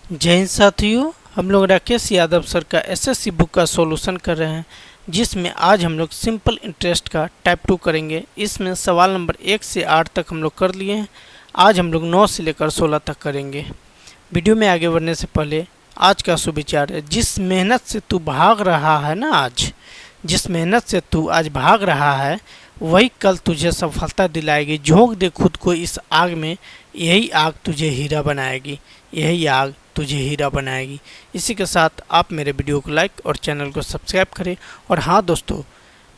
जय हिंद साथियों, हम लोग राकेश यादव सर का एसएससी बुक का सॉल्यूशन कर रहे हैं, जिसमें आज हम लोग सिंपल इंटरेस्ट का टाइप 2 करेंगे। इसमें सवाल नंबर 1 से 8 तक हम लोग कर लिए हैं। आज हम लोग 9 से लेकर 16 तक करेंगे। वीडियो में आगे बढ़ने से पहले आज का सुविचार है, जिस मेहनत से तू भाग रहा है ना, जिस मेहनत से तू आज भाग रहा है वही कल तुझे सफलता दिलाएगी। झोंक दे खुद को इस आग में, यही आग तुझे हीरा बनाएगी, यही आग तुझे हीरा बनाएगी। इसी के साथ आप मेरे वीडियो को लाइक और चैनल को सब्सक्राइब करें। और हाँ दोस्तों,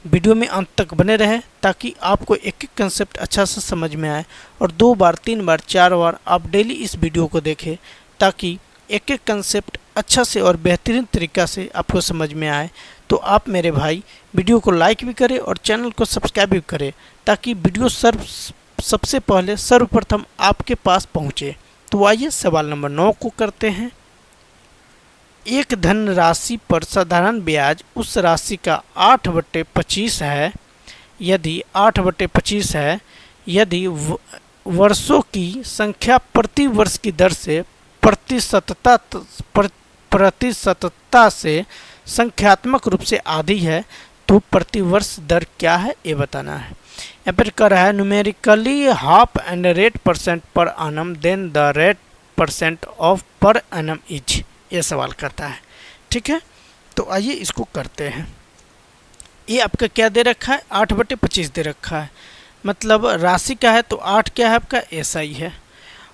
वीडियो में अंत तक बने रहें ताकि आपको एक एक कंसेप्ट अच्छा से समझ में आए। और 2 बार 3 बार 4 बार आप डेली इस वीडियो को देखें ताकि एक एक कंसेप्ट अच्छा से और बेहतरीन तरीक़ा से आपको समझ में आए। तो आप मेरे भाई वीडियो को लाइक भी करें और चैनल को सब्सक्राइब भी करें ताकि वीडियो सबसे पहले सर्वप्रथम आपके पास पहुँचे। तो आइए सवाल नंबर 9 को करते हैं। एक धन राशि पर साधारण ब्याज उस राशि का 8/25 है यदि 8/25 है यदि वर्षों की संख्या प्रति वर्ष की दर से प्रतिशतता से संख्यात्मक रूप से आधी है, तो प्रति वर्ष दर क्या है ये बताना है। यहाँ पर कर रहा है numerically half and rate percent per annum then the rate percent of per annum is, ये सवाल करता है। ठीक है, तो आइए इसको करते हैं। ये आपका क्या दे रखा है, 8/25 दे रखा है, मतलब राशि का है तो 8 क्या है आपका एसआई है।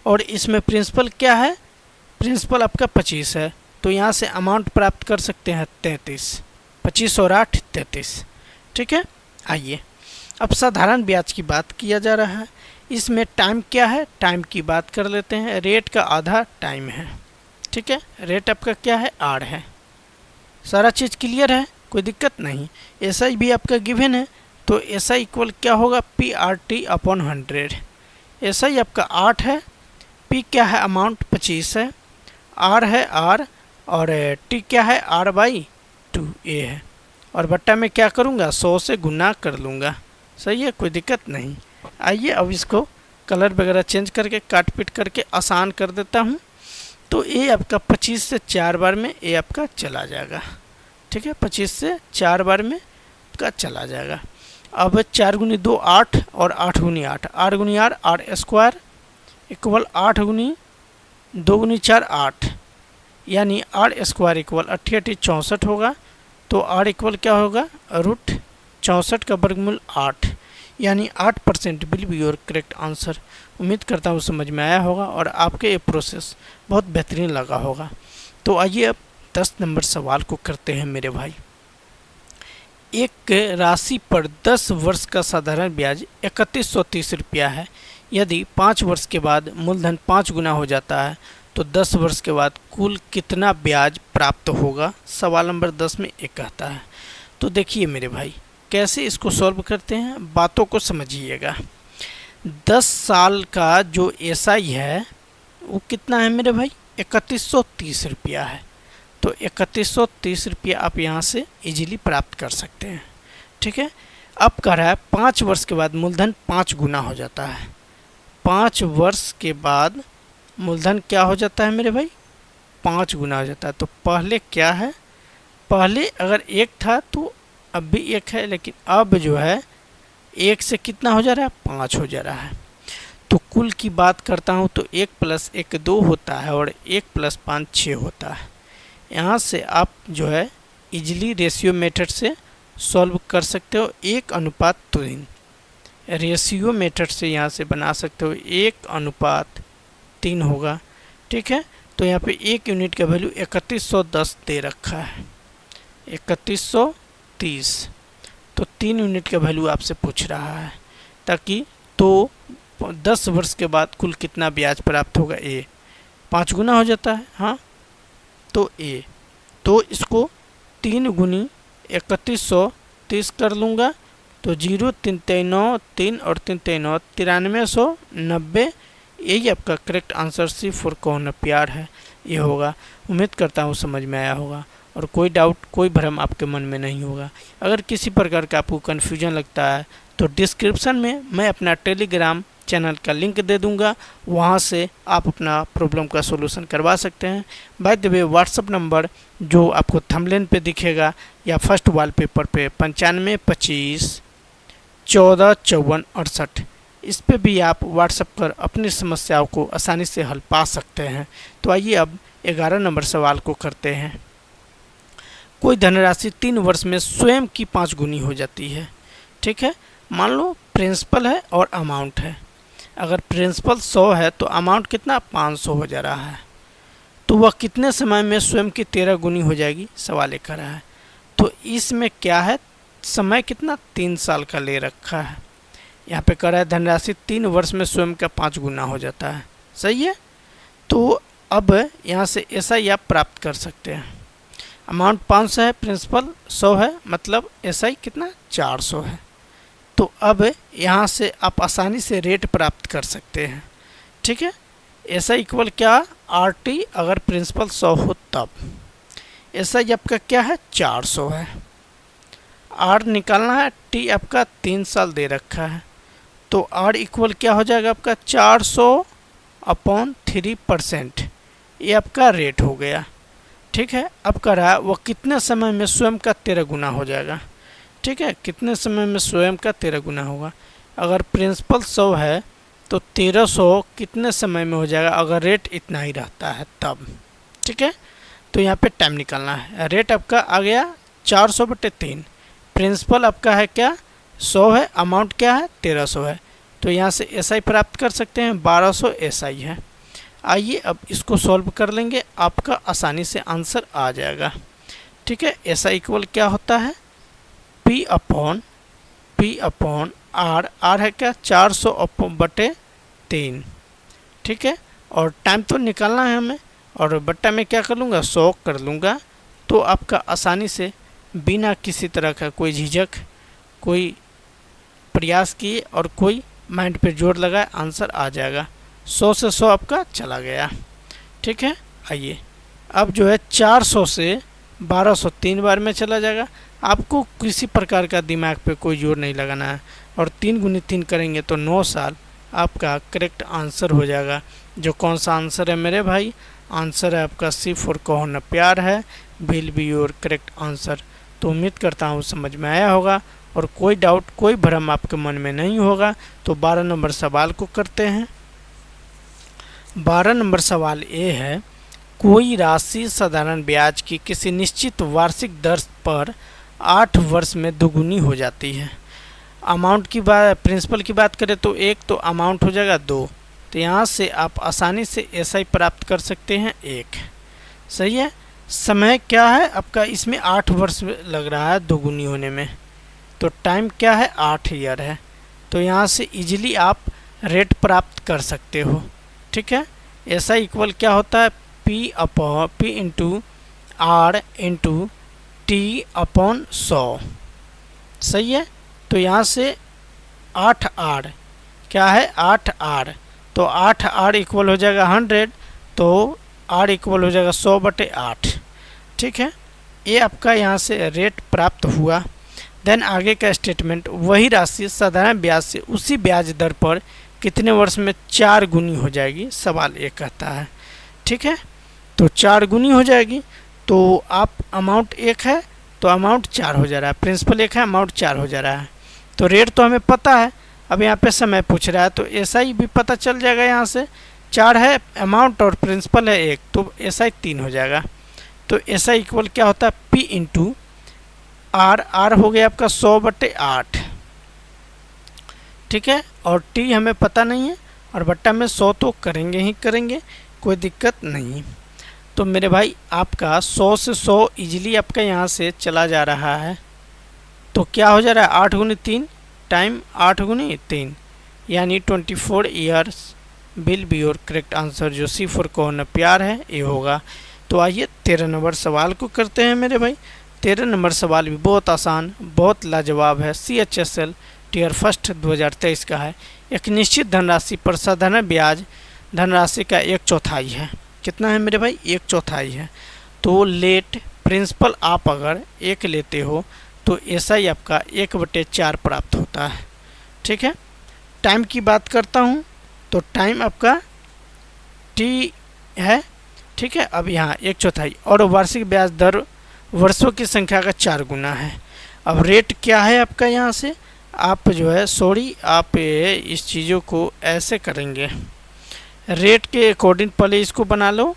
और इसमें प्रिंसिपल क्या है, प्रिंसिपल आपका 25 है, तो यहाँ से अमाउंट प्राप्त कर सकते हैं 33। 25 और 8 33। ठीक है, आइए अब साधारण ब्याज की बात किया जा रहा है। इसमें टाइम क्या है, टाइम की बात कर लेते हैं। रेट का आधा टाइम है। ठीक है, रेट आपका क्या है, आर है। सारा चीज़ क्लियर है, कोई दिक्कत नहीं। एसआई भी आपका गिवन है, तो एसआई इक्वल क्या होगा, PRT/100। एसआई आपका 8 है, पी क्या है अमाउंट 25 है, आर है आर, और टी क्या है R/2 ए है। और बट्टा में क्या करूँगा, 100 से गुना कर लूँगा। सही है, कोई दिक्कत नहीं। आइए अब इसको कलर वगैरह चेंज करके काट पीट करके आसान कर देता हूँ। तो ये आपका 25 से 4 बार में ये आपका चला जाएगा। ठीक है, 25 से 4 बार में का चला जाएगा। अब 4 × 2 8 और 8 × 8, 8 × 8 R स्क्वायर इक्वल 8 × 2 × 4 8, यानी R स्क्वायर इक्वल 88 64 होगा। तो R इक्वल क्या होगा, √64 का वर्गमूल 8, यानी 8% will be your correct answer. उम्मीद करता हूँ समझ में आया होगा और आपके ये प्रोसेस बहुत बेहतरीन लगा होगा। तो आइए अब 10 नंबर सवाल को करते हैं मेरे भाई। एक राशि पर 10 वर्ष का साधारण ब्याज 3130 रुपया है। यदि 5 वर्ष के बाद मूलधन 5 गुना हो जाता है तो 10 वर्ष के बाद कुल कितना ब्याज प्राप्त होगा। सवाल नंबर 10 में एक कहता है। तो देखिए मेरे भाई, कैसे इसको सॉल्व करते हैं, बातों को समझिएगा। 10 साल का जो एसआई है वो कितना है मेरे भाई, 3130 रुपया है। तो 3130 रुपया आप यहाँ से इजीली प्राप्त कर सकते हैं। ठीक है, अब कह रहा है 5 वर्ष के बाद मूलधन 5 गुना हो जाता है। 5 वर्ष के बाद मूलधन क्या हो जाता है मेरे भाई, 5 गुना हो जाता है। तो पहले क्या है, पहले अगर 1 था तो अब भी 1 है, लेकिन अब जो है 1 से कितना हो जा रहा है, 5 हो जा रहा है। तो कुल की बात करता हूँ तो 1 + 1 2 होता है और 1 + 5 6 होता है। यहाँ से आप जो है इजली रेशियो मेथड से सॉल्व कर सकते हो। 1:3 रेशियो मेथड से यहाँ से बना सकते हो, 1:3 होगा। ठीक है, तो यहाँ पे 1 यूनिट का वैल्यू 3110 दे रखा है, 3130। तो 3 यूनिट का वैल्यू आपसे पूछ रहा है, ताकि तो 10 वर्ष के बाद कुल कितना ब्याज प्राप्त होगा, ए 5 गुना हो जाता है। हाँ, तो ए, तो इसको 3 × 3130 कर लूँगा। तो 0 3 3 9 3 और 3 3 9 9390, यही आपका करेक्ट आंसर C4 कौन प्यार है ये होगा। उम्मीद करता हूँ समझ में आया होगा और कोई डाउट कोई भ्रम आपके मन में नहीं होगा। अगर किसी प्रकार का आपको कन्फ्यूजन लगता है तो डिस्क्रिप्शन में मैं अपना टेलीग्राम चैनल का लिंक दे दूंगा, वहां से आप अपना प्रॉब्लम का सॉल्यूशन करवा सकते हैं। By the way WhatsApp number जो आपको थंबनेल पे दिखेगा या फर्स्ट वॉलपेपर पे 95 25 14 54 68, इस पे भी आप व्हाट्सएप पर अपनी समस्याओं को आसानी से हल पा सकते हैं। तो आइए अब 11 नंबर सवाल को करते हैं। कोई धनराशि 3 वर्ष में स्वयं की 5 गुनी हो जाती है। ठीक है, मान लो प्रिंसिपल है और अमाउंट है। अगर प्रिंसिपल 100 है तो अमाउंट कितना 500 हो जा रहा है, तो वह कितने समय में स्वयं की 13 गुनी हो जाएगी, सवाल कर रहा है। तो इसमें क्या है, समय कितना 3 साल का ले रखा है। यहाँ पे कह रहा है धनराशि 3 वर्ष में स्वयं का 5 गुना हो जाता है। सही है, तो अब यहाँ से SI आप प्राप्त कर सकते हैं। अमाउंट 500 है, प्रिंसिपल 100 है, मतलब SI कितना 400 है। तो अब यहाँ से आप आसानी से रेट प्राप्त कर सकते हैं। ठीक है, SI इक्वल क्या, RT अगर प्रिंसिपल 100 हो तब। SI आपका क्या है 400 है, R निकालना है, T आपका 3 साल दे रखा है, तो R इक्वल क्या हो जाएगा आपका 400/3%, ये आपका रेट हो गया। ठीक है, अब कह रहा है वो कितने समय में स्वयं का 13 गुना हो जाएगा। ठीक है, कितने समय में स्वयं का 13 गुना होगा। अगर प्रिंसिपल 100 है तो 1300 कितने समय में हो जाएगा, अगर रेट इतना ही रहता है तब। ठीक है, तो यहाँ पे टाइम निकालना है। रेट आपका आ गया 400/3, प्रिंसिपल आपका है क्या 100 है, अमाउंट क्या है 1300 है, तो यहाँ से SI प्राप्त कर सकते हैं, 1200 SI है। आइए अब इसको सॉल्व कर लेंगे, आपका आसानी से आंसर आ जाएगा। ठीक है, SI इक्वल क्या होता है P/R, R है क्या 400/3। ठीक है, और टाइम तो निकालना है हमें, और बट्टा में क्या कर लूँगा 100 कर लूँगा, तो आपका आसानी से बिना किसी तरह का कोई झिझक, कोई प्रयास किए और कोई माइंड पे जोर लगाए आंसर आ जाएगा। 100 से 100 आपका चला गया। ठीक है, आइए अब जो है 400 से 1200 3 बार में चला जाएगा। आपको किसी प्रकार का दिमाग पे कोई जोर नहीं लगाना है, और 3 गुनी 3 करेंगे तो 9 साल आपका करेक्ट आंसर हो जाएगा। जो कौन सा आंसर है मेरे भाई, आंसर है आपका C फॉर कहो न प्यार है, will be your correct answer. तो उम्मीद करता हूँ समझ में आया होगा और कोई डाउट, कोई भ्रम आपके मन में नहीं होगा। तो 12 नंबर सवाल को करते हैं। 12 नंबर सवाल ये है, कोई राशि साधारण ब्याज की किसी निश्चित वार्षिक दर पर 8 वर्ष में दोगुनी हो जाती है। अमाउंट की बात, प्रिंसिपल की बात करें तो 1, तो अमाउंट हो जाएगा 2, तो यहाँ से आप आसानी से SI प्राप्त कर सकते हैं 1। सही है, समय क्या है आपका, इसमें 8 वर्ष लग रहा है दोगुनी होने में, तो टाइम क्या है 8 ईयर है। तो यहाँ से इजीली आप रेट प्राप्त कर सकते हो। ठीक है, SI इक्वल क्या होता है P/R/T/100। सही है, तो यहाँ से 8R क्या है 8R, तो 8R इक्वल हो जाएगा 100, तो R इक्वल हो जाएगा 100/8। ठीक है, ये आपका यहाँ से रेट प्राप्त हुआ। देन आगे का स्टेटमेंट, वही राशि साधारण ब्याज से उसी ब्याज दर पर कितने वर्ष में 4 गुनी हो जाएगी, सवाल ये कहता है। ठीक है, तो 4 गुनी हो जाएगी, तो आप अमाउंट 1 है तो अमाउंट 4 हो जा रहा है, प्रिंसिपल 1 है अमाउंट 4 हो जा रहा है, तो रेट तो हमें पता है। अब यहाँ पे समय पूछ रहा है तो SI भी पता चल जाएगा, यहाँ से 4 है अमाउंट और प्रिंसिपल है 1, तो SI 3 हो जाएगा। तो SI इक्वल क्या होता है P/R, R हो गया आपका 100/8। ठीक है, और T हमें पता नहीं है, और बट्टा में 100 तो करेंगे ही करेंगे, कोई दिक्कत नहीं। तो मेरे भाई आपका 100 से 100 इजीली आपका यहाँ से चला जा रहा है, तो क्या हो जा रहा है 8 गुनी 3 टाइम 8 गुनी 3, यानी 24 years will be your correct answer. जो C फॉर कहो न प्यार है ये होगा। तो आइए 13 नंबर सवाल को करते हैं मेरे भाई। 13 नंबर सवाल भी बहुत आसान, बहुत लाजवाब है। CHSL टीयर फर्स्ट 2023 का है। एक निश्चित धनराशि पर साधारण ब्याज धनराशि का 1/4 है। कितना है मेरे भाई 1/4 है। तो लेट प्रिंसिपल आप अगर 1 लेते हो तो SI आपका 1/4 प्राप्त होता है। ठीक है, टाइम की बात करता हूँ तो टाइम आपका टी है, ठीक है। अब यहाँ 1/4 और वार्षिक ब्याज दर वर्षों की संख्या का 4 गुना है। अब रेट क्या है आपका, यहाँ से आप जो है आप इस चीज़ों को ऐसे करेंगे, रेट के अकॉर्डिंग पहले इसको बना लो,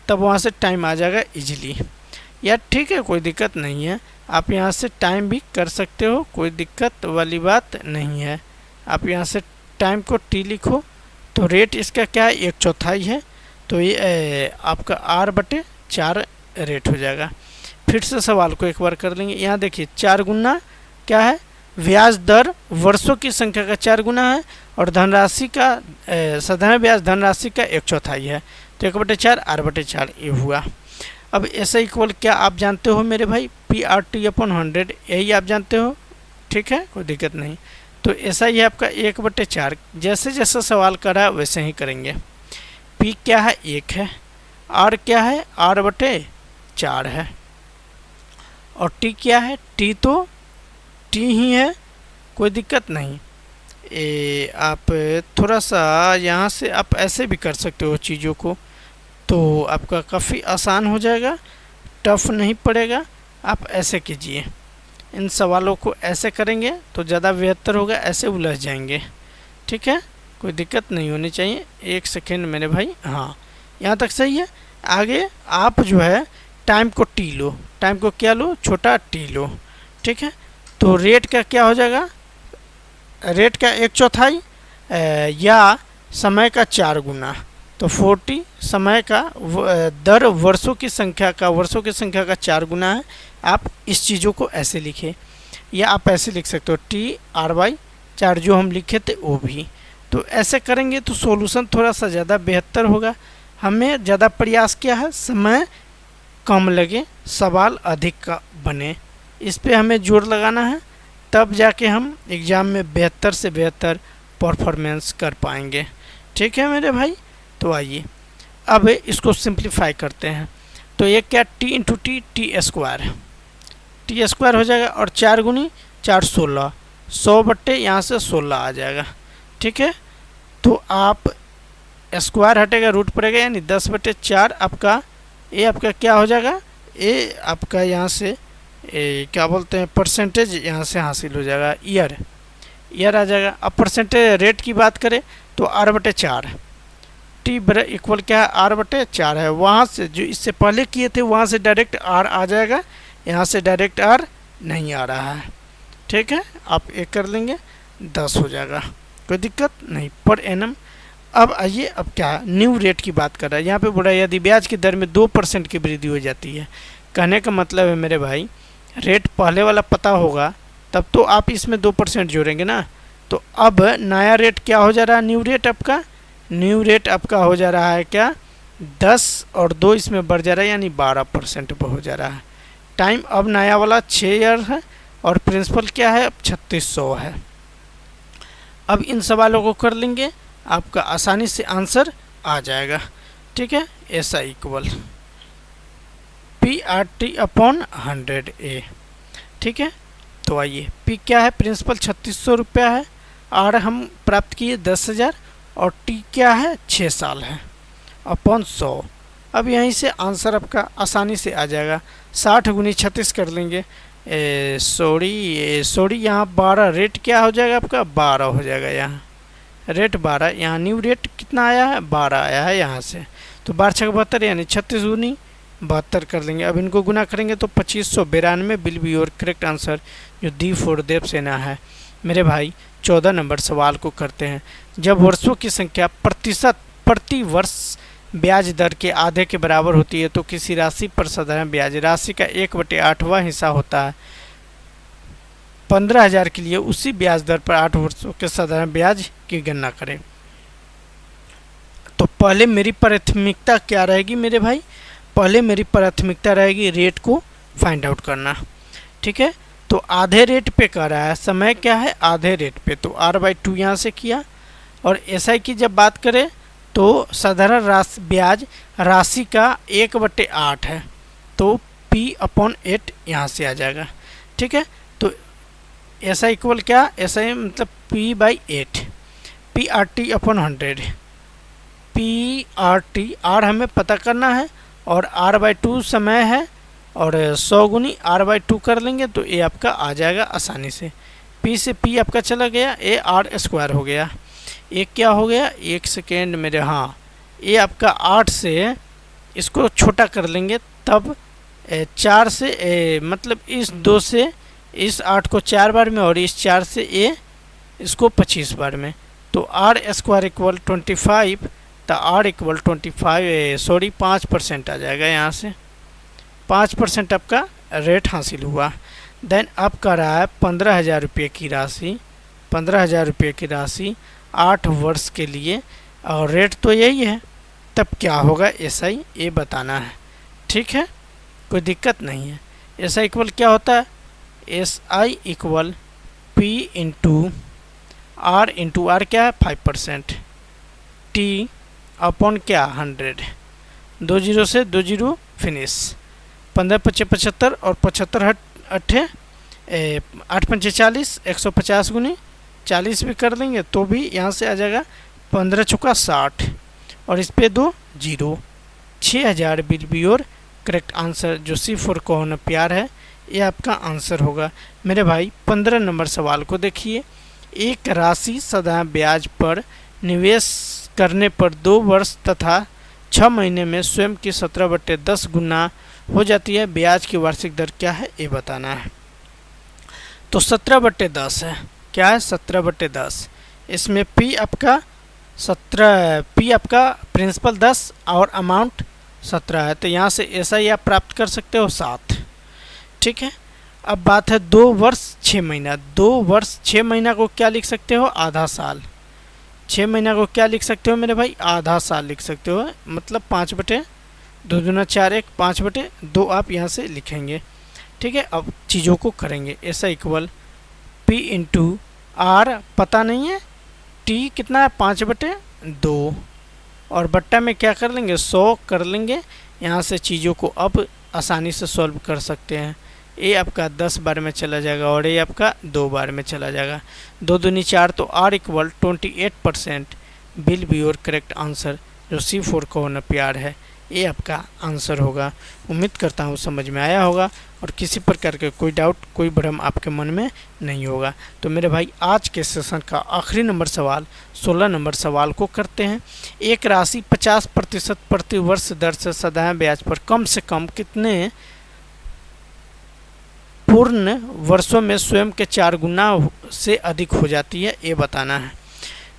तब वहाँ से टाइम आ जाएगा इजीली यार, ठीक है, कोई दिक्कत नहीं है। आप यहाँ से टाइम भी कर सकते हो, कोई दिक्कत वाली बात नहीं है। आप यहाँ से टाइम को टी लिखो, तो रेट इसका क्या है 1/4 है, तो ये आपका R/4 रेट हो जाएगा। फिर से सवाल को एक बार कर लेंगे। यहाँ देखिए 4 गुना क्या है, ब्याज दर वर्षों की संख्या का 4 गुना है, और धनराशि का साधारण ब्याज धनराशि का 1/4 है, तो 1/4 R/4 ये हुआ। अब ऐसा इक्वल क्या आप जानते हो मेरे भाई, PRT/100, यही आप जानते हो, ठीक है, कोई दिक्कत नहीं। तो ऐसा ही है आपका 1/4, जैसे जैसे सवाल करा वैसे ही करेंगे। P क्या है 1 है, R क्या है R/4 है, और T क्या है, T तो T ही है, कोई दिक्कत नहीं। आप थोड़ा सा यहाँ से आप ऐसे भी कर सकते हो चीज़ों को, तो आपका काफ़ी आसान हो जाएगा, टफ नहीं पड़ेगा। आप ऐसे कीजिए, इन सवालों को ऐसे करेंगे तो ज़्यादा बेहतर होगा, ऐसे उलझ जाएंगे, ठीक है, कोई दिक्कत नहीं होनी चाहिए। 1 सेकेंड मेरे भाई, हाँ यहाँ तक सही है। आगे आप जो है टाइम को टी लो, टाइम को क्या लो, छोटा टी लो, ठीक है। तो रेट का क्या हो जाएगा, रेट का 1/4 या समय का 4 गुना, तो 40 समय का दर वर्षों की संख्या का 4 गुना है। आप इस चीज़ों को ऐसे लिखे, या आप ऐसे लिख सकते हो TR/4 जो हम लिखे थे वो भी। तो ऐसे करेंगे तो सॉल्यूशन थोड़ा सा ज़्यादा बेहतर होगा। हमें ज़्यादा प्रयास क्या है, समय कम लगे, सवाल अधिक का बने, इस पे हमें जोर लगाना है, तब जाके हम एग्ज़ाम में बेहतर से बेहतर परफॉर्मेंस कर पाएंगे, ठीक है मेरे भाई। तो आइए अब इसको सिंप्लीफाई करते हैं। तो ये क्या टी स्क्वायर हो जाएगा, और 4 गुनी 4 16, 100 बट्टे यहाँ से 16 आ जाएगा, ठीक है। तो आप स्क्वायर हटेगा, रूट पड़ेगा, यानी 10/4 आपका ये आपका क्या हो जाएगा, ये आपका यहाँ से क्या बोलते हैं परसेंटेज यहाँ से हासिल हो जाएगा, ईयर आ जाएगा। अब परसेंटेज रेट की बात करें तो R/4, T इक्वल क्या है R/4 है। वहाँ से जो इससे पहले किए थे वहाँ से डायरेक्ट R आ जाएगा, यहाँ से डायरेक्ट R नहीं आ रहा है, ठीक है। आप एक कर लेंगे 10 हो जाएगा, कोई दिक्कत नहीं, पर एनम। अब आइए, अब क्या न्यू रेट की बात कर रहा है, यहाँ पे बोला यदि ब्याज की दर में 2% की वृद्धि हो जाती है। कहने का मतलब है मेरे भाई, रेट पहले वाला पता होगा तब तो आप इसमें 2% जोड़ेंगे ना। तो अब नया रेट क्या हो जा रहा है, न्यू रेट आपका हो जा रहा है क्या, 10 और 2 इसमें बढ़ जा रहा है, यानी 12% पर हो जा रहा है। टाइम अब नया वाला 6 ईयर है, और प्रिंसिपल क्या है अब 3600 है। अब इन सवालों को कर लेंगे, आपका आसानी से आंसर आ जाएगा, ठीक है। ऐसा इक्वल PRT/100A, ठीक है। तो आइए, P क्या है, प्रिंसिपल 3600 रुपया है, R हम प्राप्त किए 10,000, और T क्या है 6 साल है, अपॉन 100। अब यहीं से आंसर आपका आसानी से आ जाएगा, 60 गुनी 36 कर लेंगे, सॉरी यहाँ 12, रेट क्या हो जाएगा आपका 12 हो जाएगा, यहाँ रेट 12, यहाँ न्यू रेट कितना आया है 12 आया है यहाँ से, तो 12×6 72, यानी 36 गुनी 72 कर लेंगे। अब इनको गुना करेंगे तो 2592 will be your correct answer, जो दी फॉर देवसेना है। मेरे भाई 14 नंबर सवाल को करते हैं। जब वर्षों की संख्या प्रति वर्ष ब्याज दर के आधे के बराबर होती है तो किसी राशि पर साधारण ब्याज राशि का 1/8वां हिस्सा होता है। 15,000 के लिए उसी ब्याज दर पर 8 वर्षों के साधारण ब्याज की गणना करें। तो पहले मेरी प्राथमिकता क्या रहेगी मेरे भाई, पहले मेरी प्राथमिकता रहेगी रेट को फाइंड आउट करना, ठीक है। तो आधे रेट पे कर रहा है, समय क्या है आधे रेट पे, तो R/2 यहाँ से किया। और SI की जब बात करें तो साधारण ब्याज राशि का 1/8 है, तो P/8 यहाँ से आ जाएगा, ठीक है। तो SI इक्वल क्या, SI मतलब P/8, P R T upon 100, P R T, R हमें पता करना है और आर बाई 2 समय है और 100 गुनी आर बाई 2 कर लेंगे तो ये आपका आ जाएगा आसानी से। पी से पी आपका चला गया, ए आर स्क्वायर हो गया। एक क्या हो गया, एक सेकेंड मेरे, हाँ ये आपका 8 से इसको छोटा कर लेंगे तब 4 से मतलब इस 2 से इस 8 को 4 बार में और इस 4 से इसको 25 बार में, तो आर स्क्वायर इक्वल 25, तो आर इक्वल 5% आ जाएगा। यहाँ से 5% आपका रेट हासिल हुआ। देन अब कर रहा है 15,000 रुपये की राशि, 15,000 रुपये की राशि 8 वर्ष के लिए, और रेट तो यही है, तब क्या होगा एसआई ये बताना है। ठीक है, कोई दिक्कत नहीं है। एसआई इक्वल क्या होता है, SI equal P into R क्या है 5%, टी अपॉन क्या 100, 2 जीरो से 2 जीरो फिनिश, 15 पच्चे 75 और 75 8 पंचे 40, 150 गुनी 40 भी कर लेंगे तो भी यहाँ से आ जाएगा 15 चौका 60 और इस पे 2 zero, 6,000 will be your correct answer, जो C4 को होना प्यार है, ये आपका आंसर होगा। मेरे भाई 15 नंबर सवाल को देखिए। एक राशि सदा ब्याज पर निवेश करने पर 2 वर्ष तथा 6 महीने में स्वयं की 17/10 गुना हो जाती है, ब्याज की वार्षिक दर क्या है ये बताना है। तो 17/10 है, क्या है 17/10, इसमें पी आपका प्रिंसिपल 10 और अमाउंट 17 है, तो यहाँ से ऐसा ही आप प्राप्त कर सकते हो 7। ठीक है, अब बात है 2 वर्ष 6 महीना। 2 वर्ष 6 महीना को क्या लिख सकते हो, आधा साल। 6 महीना को क्या लिख सकते हो मेरे भाई, आधा साल लिख सकते हो, मतलब 5/2 दूना 4 1 5/2 आप यहाँ से लिखेंगे। ठीक है, अब चीज़ों को करेंगे। ऐसा इक्वल पी इंटू आर पता नहीं है, टी कितना है 5/2 और बट्टा में क्या कर लेंगे 100 कर लेंगे। यहाँ से चीज़ों को अब आसानी से सॉल्व कर सकते हैं। ए आपका 10 बार में चला जाएगा और ए आपका 2 बार में चला जाएगा, 2 दूनी 4, तो R equal 28% will be your correct answer, जो C4 को होना प्यार है, ये आपका आंसर होगा। उम्मीद करता हूँ समझ में आया होगा और किसी प्रकार के कोई डाउट कोई भ्रम आपके मन में नहीं होगा। तो मेरे भाई आज के सेशन का आखिरी नंबर सवाल 16 नंबर सवाल को करते हैं। एक राशि 50% प्रति वर्ष दर से सदाएं ब्याज पर कम से कम कितने पूर्ण वर्षों में स्वयं के 4 गुना से अधिक हो जाती है, ये बताना है।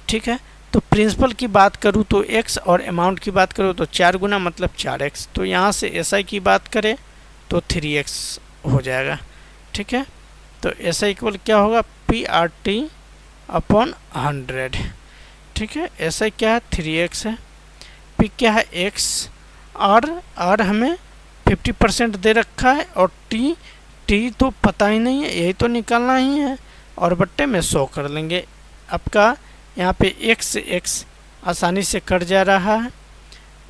ठीक है, तो प्रिंसिपल की बात करूँ तो x और अमाउंट की बात करूँ तो 4 गुना मतलब 4x, तो यहाँ से SI की बात करें तो 3x हो जाएगा। ठीक है, तो SI इक्वल क्या होगा PRT अपॉन 100। ठीक है, SI क्या है 3x है, P क्या है x, R हमें 50% दे रखा है और T तो पता ही नहीं है, यही तो निकालना ही है और बट्टे में 100 कर लेंगे। आपका यहाँ पे x से x आसानी से कट जा रहा है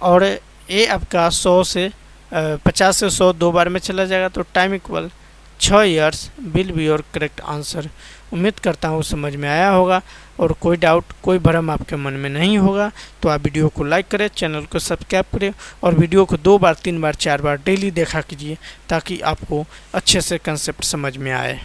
और ए आपका 100 से 50 से 100 2 बार में चला जाएगा, तो time equal 6 years will be your correct answer. उम्मीद करता हूँ समझ में आया होगा और कोई डाउट कोई भ्रम आपके मन में नहीं होगा। तो आप वीडियो को लाइक करें, चैनल को सब्सक्राइब करें और वीडियो को 2 बार 3 बार 4 बार डेली देखा कीजिए ताकि आपको अच्छे से कंसेप्ट समझ में आए।